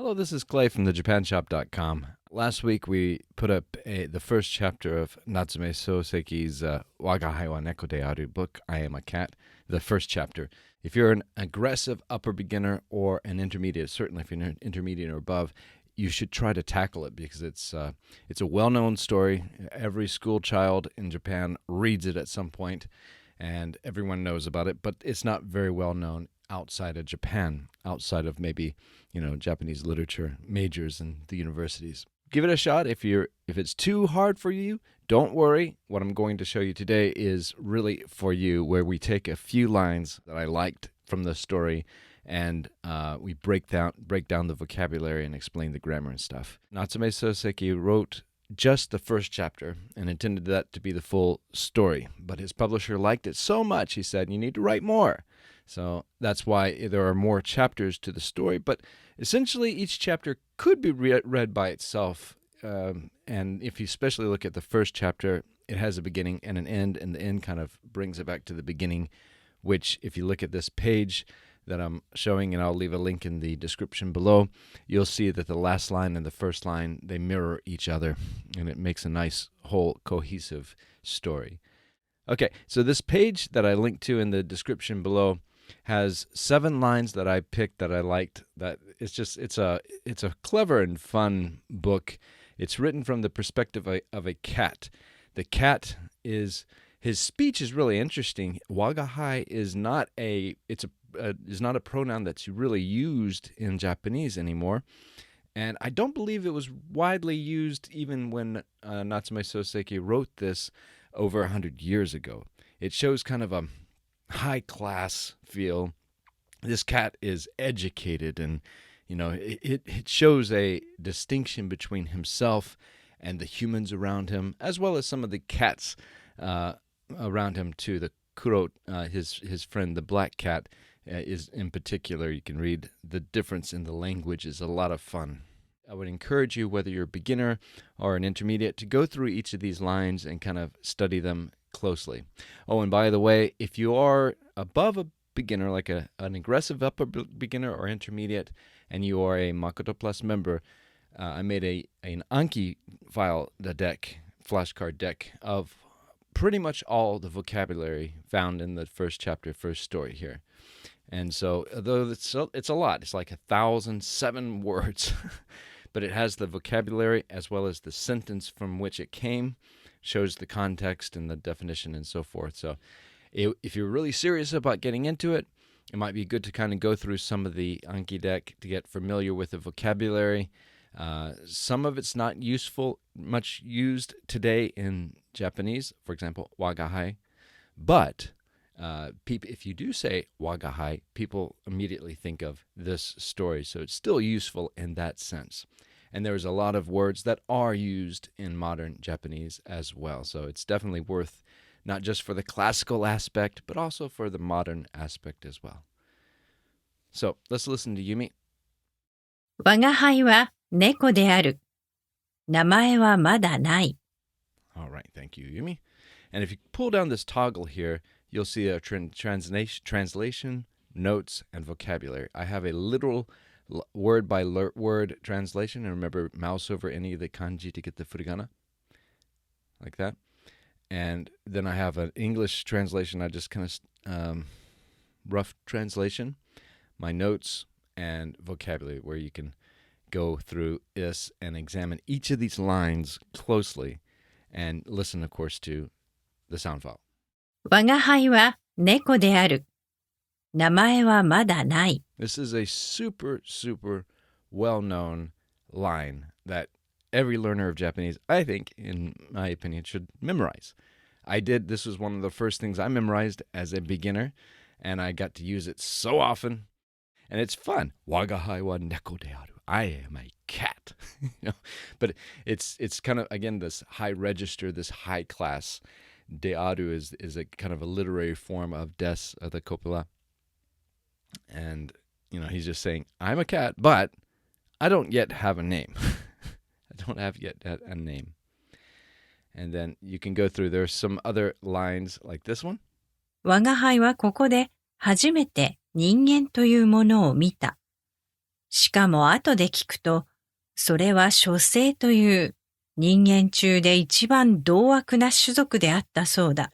Hello, this is Clay from thejapanshop.com. Last week we put up the first chapter of Natsume Souseki's Wagahai wa Neko de Aru book, I Am a Cat, the first chapter. If you're an aggressive upper beginner or an intermediate, certainly if you're an intermediate or above, you should try to tackle it because it's a well-known story. Every school child in Japan reads it at some point, and everyone knows about it, but it's not very well known outside of Japan, outside of maybe, Japanese literature majors in the universities. Give it a shot. If it's too hard for you, don't worry. What I'm going to show you today is really for you, where we take a few lines that I liked from the story and we break down the vocabulary and explain the grammar and stuff. Natsume Souseki wrote just the first chapter and intended that to be the full story, but his publisher liked it so much, he said, you need to write more. So that's why there are more chapters to the story, but essentially each chapter could be read by itself. And if you especially look at the first chapter, it has a beginning and an end, and the end kind of brings it back to the beginning, which if you look at this page that I'm showing, and I'll leave a link in the description below, you'll see that the last line and the first line, they mirror each other, and it makes a nice whole cohesive story. Okay, so this page that I linked to in the description below has 7 lines that I picked that I liked. That it's a clever and fun book. It's written from the perspective of a cat. The cat his speech is really interesting. Wagahai is not a pronoun that's really used in Japanese anymore, and I don't believe it was widely used even when Natsume Souseki wrote this over 100 years ago. It shows kind of a high-class feel. This cat is educated, and it shows a distinction between himself and the humans around him, as well as some of the cats around him too. The kuro, his friend, the black cat, is in particular. You can read the difference in the language is a lot of fun. I would encourage you, whether you're a beginner or an intermediate, to go through each of these lines and kind of study them closely. Oh, and by the way, if you are above a beginner, like an aggressive upper beginner or intermediate, and you are a Makoto Plus member, I made an Anki file, the flashcard deck of pretty much all the vocabulary found in the first chapter, first story here. And so, although it's a lot, it's like 1,007 words, but it has the vocabulary as well as the sentence from which it came, shows the context and the definition and so forth. So if you're really serious about getting into it, it might be good to kind of go through some of the Anki deck to get familiar with the vocabulary. Some of it's not much used today in Japanese, for example, wagahai. But if you do say wagahai, people immediately think of this story. So it's still useful in that sense. And there's a lot of words that are used in modern Japanese as well. So it's definitely worth, not just for the classical aspect, but also for the modern aspect as well. So let's listen to Yumi. 吾輩は猫である。名前はまだない。 All right, thank you, Yumi. And if you pull down this toggle here, you'll see a translation, notes, and vocabulary. I have a literal word-by-word translation. And remember, mouse over any of the kanji to get the furigana, like that. And then I have an English translation. I just kind of rough translation, my notes, and vocabulary, where you can go through this and examine each of these lines closely and listen, of course, to the sound file. 吾輩は猫である。名前はまだない。 This is a super, super well-known line that every learner of Japanese, I think, in my opinion, should memorize. This was one of the first things I memorized as a beginner, and I got to use it so often. And it's fun. Wagahai wa neko de aru. I am a cat. But it's kind of, again, this high register, this high class. De aru is a kind of a literary form of des, the copula. And, he's just saying, I'm a cat, but I don't yet have a name. I don't have yet a name. And then you can go through, there's some other lines like this one. 吾輩はここで初めて人間というものを見た。しかも後で聞くと、それは書生という人間中で一番同悪な種族であったそうだ。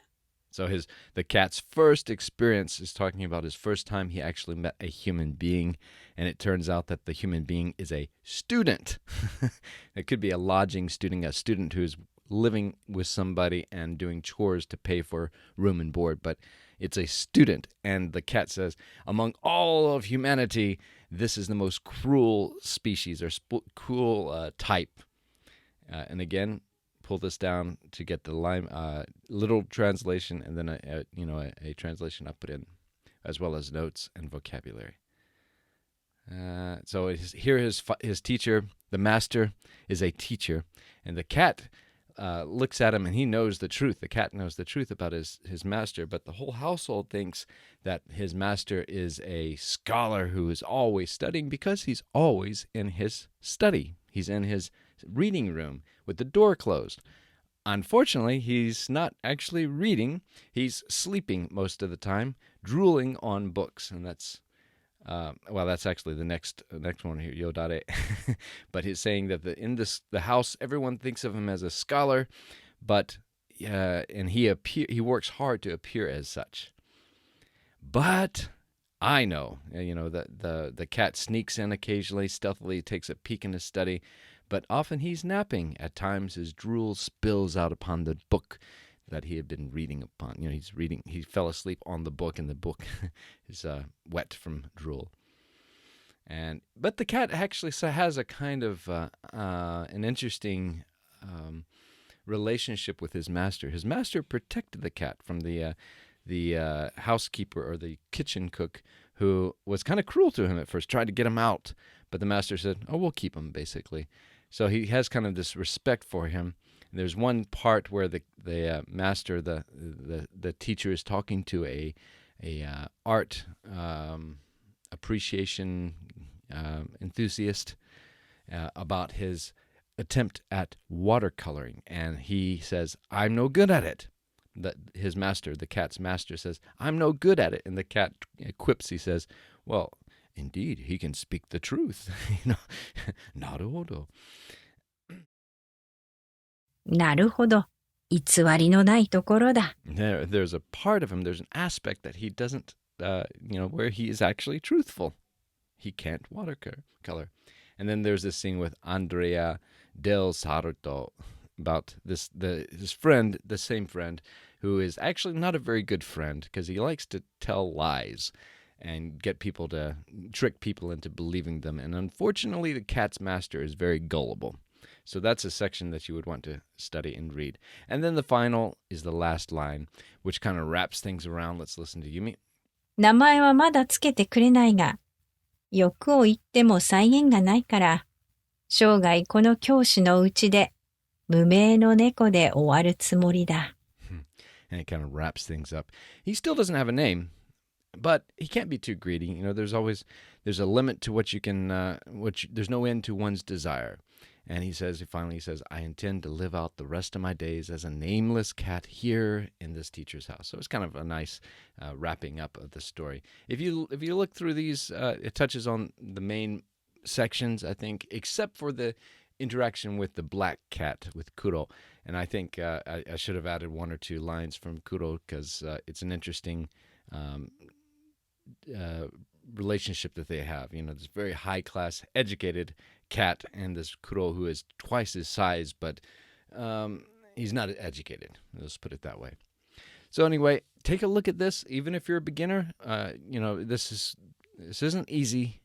So the cat's first experience is talking about his first time he actually met a human being, and it turns out that the human being is a student. It could be a lodging student who's living with somebody and doing chores to pay for room and board, but it's a student. And the cat says, among all of humanity, this is the most cruel species or cruel type. And again, pull this down to get the literal translation, and then a translation I put in, as well as notes and vocabulary. So here his teacher, the master, is a teacher, and the cat looks at him, and he knows the truth. The cat knows the truth about his master, but the whole household thinks that his master is a scholar who is always studying because he's always in his study. He's in his reading room with the door closed. Unfortunately, he's not actually reading. He's sleeping most of the time, drooling on books, and that's actually the next one here, Yodare. But he's saying that the house, everyone thinks of him as a scholar, but and he works hard to appear as such. But I know, that the cat sneaks in occasionally, stealthily takes a peek in his study, but often he's napping. At times his drool spills out upon the book that he had been reading upon. He fell asleep on the book, and the book is wet from drool. But the cat actually has a kind of an interesting relationship with his master. His master protected the cat from the housekeeper or the kitchen cook, who was kind of cruel to him at first, tried to get him out, but the master said, "Oh, we'll keep him," basically. So he has kind of this respect for him. And there's one part where the master, the teacher, is talking to a art appreciation enthusiast about his attempt at watercoloring, and he says, "I'm no good at it." His master, the cat's master, says, "I'm no good at it," and the cat quips. He says, "Well, indeed, he can speak the truth." Naruhodo. なるほど。偽りのないところだ。There's a part of him, there's an aspect that he doesn't, where he is actually truthful. He can't watercolor. And then there's this scene with Andrea del Sarto about his friend, the same friend, who is actually not a very good friend because he likes to tell lies and get people to trick people into believing them. And unfortunately, the cat's master is very gullible. So that's a section that you would want to study and read. And then the final is the last line, which kind of wraps things around. Let's listen to Yumi. 名前はまだつけてくれないが、欲を言っても際限がないから、生涯この教師のうちで無名の猫で終わるつもりだ。And it kind of wraps things up. He still doesn't have a name, but he can't be too greedy. There's a limit to what you can, there's no end to one's desire. And he finally says, "I intend to live out the rest of my days as a nameless cat here in this teacher's house." So it's kind of a nice wrapping up of the story. If you look through these, it touches on the main sections, I think, except for the interaction with the black cat, with Kuro. And I think I should have added one or two lines from Kuro because it's an interesting relationship that they have. This very high-class, educated cat and this Kuro who is twice his size, but he's not educated. Let's put it that way. So anyway, take a look at this. Even if you're a beginner, this isn't easy.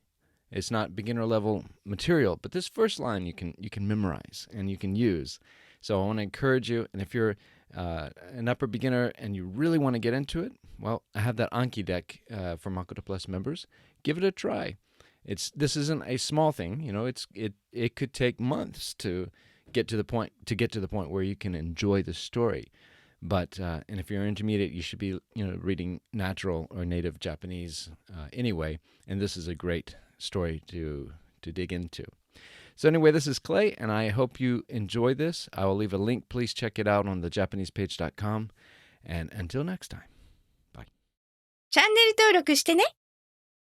It's not beginner level material, but this first line you can memorize and you can use. So I want to encourage you, and if you're an upper beginner and you really want to get into it, well, I have that Anki deck for Makoto Plus members. Give it a try. This isn't a small thing, it could take months to get to the point where you can enjoy the story. But and if you're intermediate, you should be reading natural or native Japanese anyway, and this is a great story to dig into. So anyway, this is Clay, and I hope you enjoy this. I will leave a link. Please check it out on thejapanesepage.com. And until next time, bye. チャンネル登録してね。